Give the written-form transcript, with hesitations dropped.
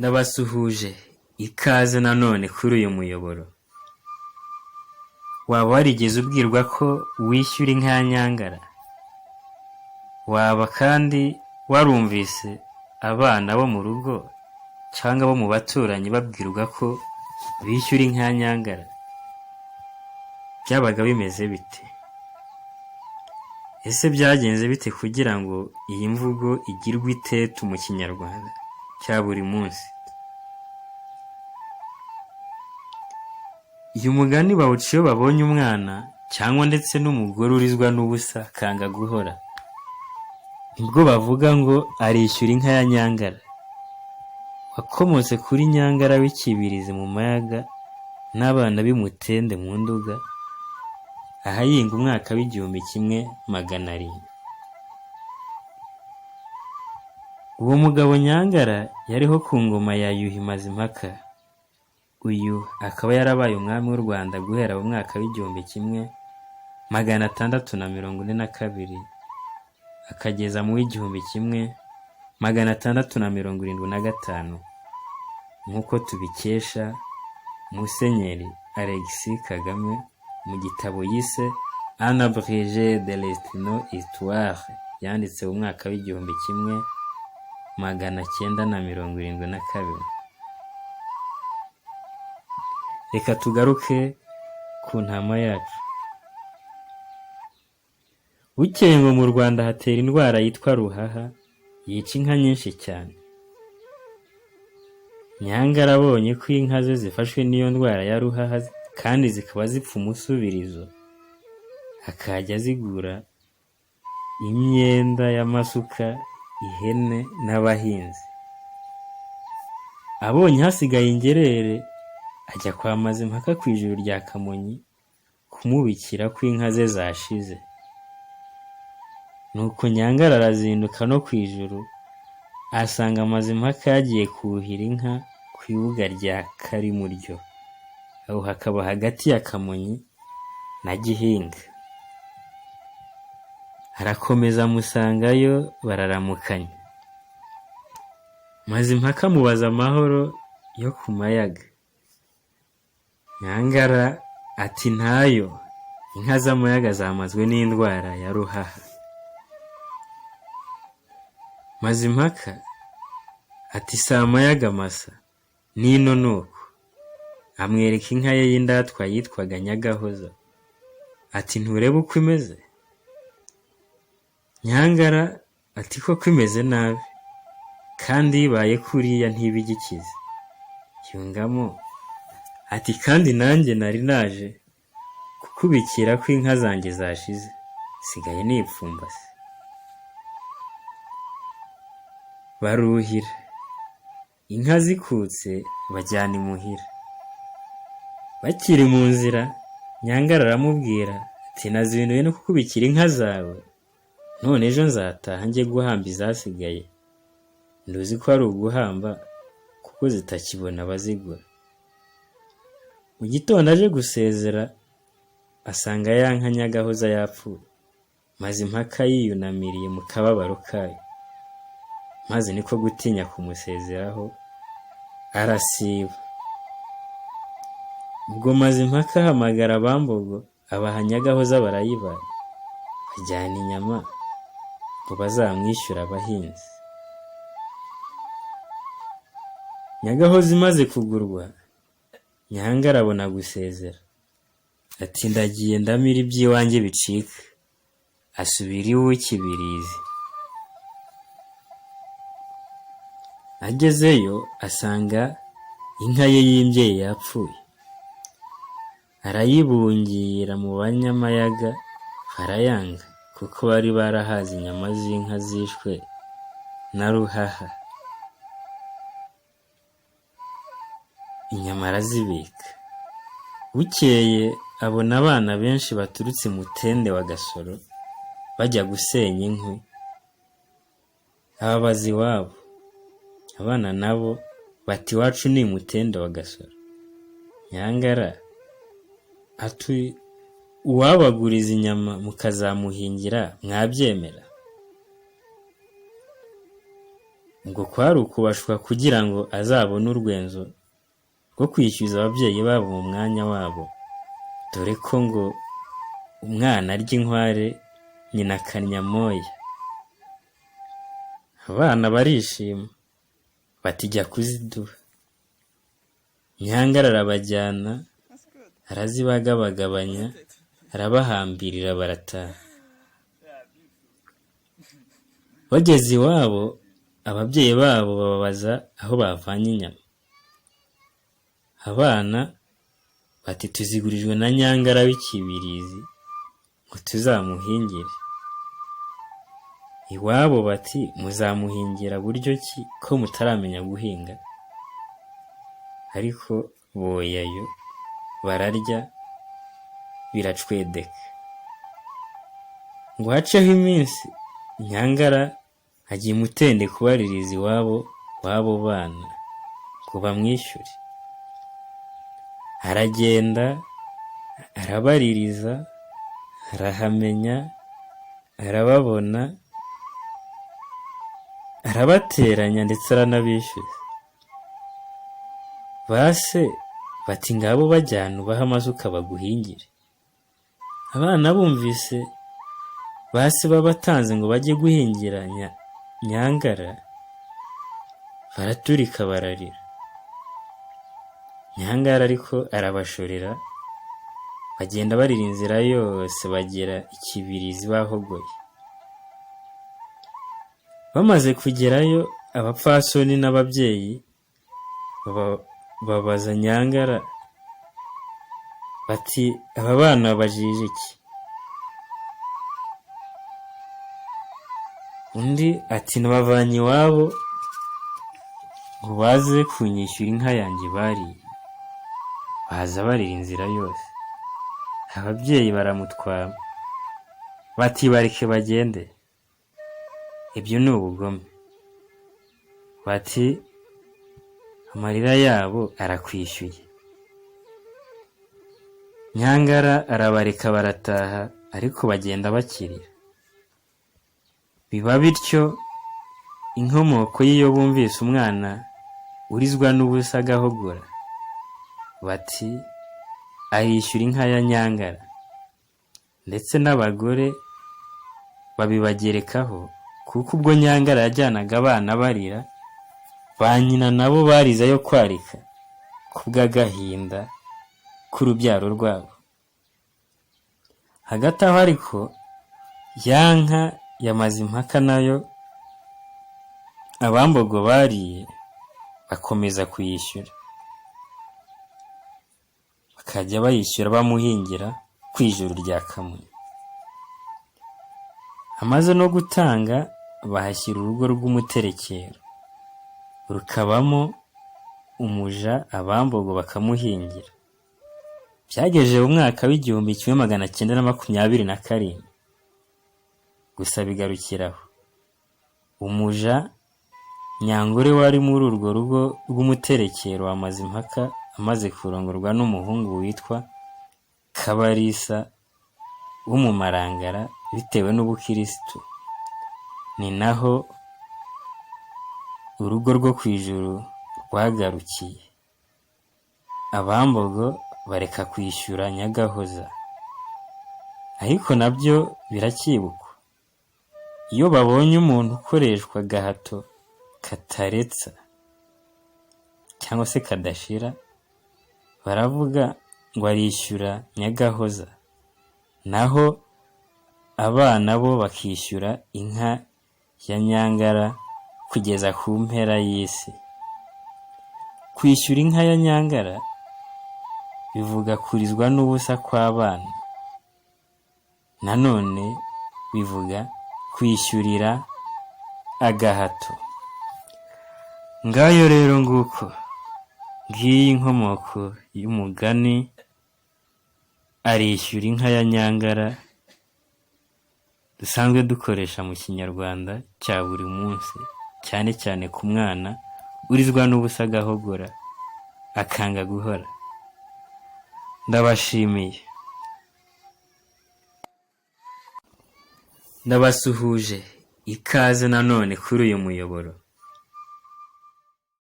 Ndabasuhuje ikaze nanone kuri uyu muyoboro. Waba warigeze ubwirwa ko wishyura inka ya Nyangara? Waba kandi warumvise abana bo mu rugo cyangwa bo mu baturanyi babwirwa ko bishyura inka ya Nyangara? Byabaga bimeze bite? Ese byagenze bite kugira ngo iyi mvugo igirwe itetu mu Kinyarwanda cya buri munsi? Uyu mugani bawuca iyo babonye umwana cyangwa ndetse n'umugore urizwa n'ubusa kanga guhora, nibwo bavuga ngo arishyura inka ya Nyangara. Wakomotse kuri Nyangara w'ikibirizi mu mayaga n'abana b'imutende mu Nduga, ahayinga umwaka w'1700. Uwo mugabo Nyangara yariho ku ngoma ya Yuhi Mazimpaka. Uyu akaba yarabaye umwami w'u Rwanda guhera mu mwaka w'1642 akageza mu w'1675 nk'uko tubikesha Musenyeri Alexis Kagame mu gitabo yise Un abrégé de l'histoire yanditse mu mwaka w'1972. Reka tugaruke ku ntama yacu. Bukeye ngo mu Rwanda hatera indwara yitwa ruhaha yica inka nyinshi cyane. Nyangara abonye ko inka ze zifashwe n'iyo ndwara ya ruhaha kandi zikaba zipfa umusubirizo, akajya zigura imyenda y'amasuka, ihene n'abahinzi. Abonye hasigaye ingerere, ajya kwa Mazimpaka ku ijuru rya Kamonyi kumubikira ko inka ze zashize. Nuko Nyangara arazinduka no ku ijuru, asanga Mazimpaka yagiye kuhira inka ku ibuga rya Karimuryo, aho hakaba hagati ya Kamonyi na Gihinga. Arakomeza amusangayo, bararamukanya. Mazimpaka amubaza amahoro yo ku mayaga. Nyangara ati ntayo, inka z'amayaga zamazwe n'indwara ya ruhaha. Mazimpaka ati si amayaga masa, nino nuko. Amwereka inka ye y'indatwa yitwaga Nyagahoza, ati nturebe uko imeze? Nyangara ati koko imeze nabi, kandi ibaye kuriya ntibigikize. Yungamo ati kandi nanjye nari naje kukubikira ko inka zanjye zashize, sigaye nipfumbase. Baruhira, inka zikutse bajyana imuhira. Bakiri mu nzira, Nyangara aramubwira ati nazinduye no kukubikira inka zawe, none ejo nzataha njye guhamba izasigaye. Nduzi ko ari uguhamba kuko zitakibona abazigura. Mu gitondo aje gusezera, asanga ya nka Nyagahoza yapfuye. Mazimpaka yiyunamiriye mu kababaro kayo, maze niko gutinya kumusezeraho arasiba. Ubwo Mazimpaka ahamagara Bambogo, abaha Nyagahoza barayibaga, bajyana inyama ngo bazamwishyura abahinzi. Nyagahoza imaze kugurwa, Nyangara abona gusezera, ati ndagiye ndamira iby'iwanjye bicika, asubira iwe Kibirizi. Agezeyo asanga inka ye y'imbyeyi yapfuye. Arayibungira mu banyamayaga, arayanga kuko bari barahaze inyama z'inka zishwe na ruhaha. Inyama arazibika. Bukeye abona abana benshi baturutse Mutende wa Gasoro bajya gusenya inkwi. Ababaza iwabo, abana nabo bati iwacu ni Mutende wa Gasoro. Nyangara ati uwabaguriza inyama mukazamuhingira mwabyemera? ngo kwari ukubashwa kugira ngo azabone urwenzo rwo kwishyuza ababyeyi babo mu mwanya wabo, dore ko ngo umwana arya inkware nyina akannya moya. Abana barishima bati jya kuziduha. Nyangara arabajyana arazibagabagabanya, arabahambirira barataha. Bageze iwabo ababyeyi babo bababaza aho bavanye inyama. Abana bati tuzigurijwe na Nyangara w'ikibirizi ngo tuzamuhingire. Iwabo bati muzamuhingira buryo ki ko mutaramenya guhinga? Ariko boyayo bararya biracwedeka. Ngo haceho iminsi Nyangara agiye mutende kubaririza iwabo w'abo bana ngo bamwishyure. Aragenda arabaririza, arahamenya, arababona, arabateranya ndetse aranabishyuza. Base bati ngabo bajyana ubaha amasuka baguhingire. Abana bumvise base babatanze ngo bajye guhingira Nyangara, baraturika bararira. Nyangara ariko arabashorera, bagenda barira inzira yose bagera ikibirizi bahogoye. Bamaze kugerayo abapfasoni n'ababyeyi babaza Nyangara bati aba bana babajije iki? Undi ati nabavanye iwabo ngo baze kunyishyura inka yanjye bariye. Baza barira inzira yose. Ababyeyi baramutwara bati bareke bagende, ibyo ni ubugome. Bati amarira yabo arakwishyuye. Nyangara arabareka barataha, ariko bagenda bakirira. Biba bityo inkomoko y'iyo bumvise umwana urizwa n'ubusa agahogora, bati arishyura inka ya Nyangara. Ndetse n'abagore babibagerekaho, kuko ubwo Nyangara yajyanaga abana barira, ba nyina nabo bariza yo kwarika kubw'agahinda k'urubyaro rwabo. Hagati aho ariko ya nka yamaze impaka nayo abambogo bariye bakomeza kuyishyura. Bakajya bayishyura bamuhingira kw'ijuru rya Kamonyi. Amaze no gutanga bahashyira urugo rw'umuterekero, rukabamo umuja, abambogo bakamuhingira. Byagejeje mu mwaka w'1927 gusa bigarukiraho. Umuja Nyangore wari muri urwo rugo rw'umuterekero wamaze impaka, amaze kurongorwa n'umuhungu witwa Kabarisa w'umumarangara bitewe n'ubukirisitu. Ni naho urugo rwo kw'ijuru rwagarukiye. Abambogo bareka kwishyura Nyagahoza, ariko nabyo biracyibukwa. Iyo babonye umuntu ukoreshwa gahato kataretsa cyangwa se kadashira, baravuga ngo arishyura Nyagahoza, naho abana bo bakishyura inka ya Nyangara kugeza ku mpera y'isi. Kwishyura inka ya Nyangara bivuga kurizwa n'ubusa kw'abana. Nanone bivuga kwishyurira agahato. Ngayo rero nguko ngiyi inkomoko y'umugani arishyura inka ya Nyangara dusanzwe dukoresha mu Kinyarwanda cya buri munsi, cyane cyane ku mwana urizwa n'ubusa agahogora akanga guhora. Ndabashimiye, ndabasuhuje, ikaze nanone kuri uyu muyoboro.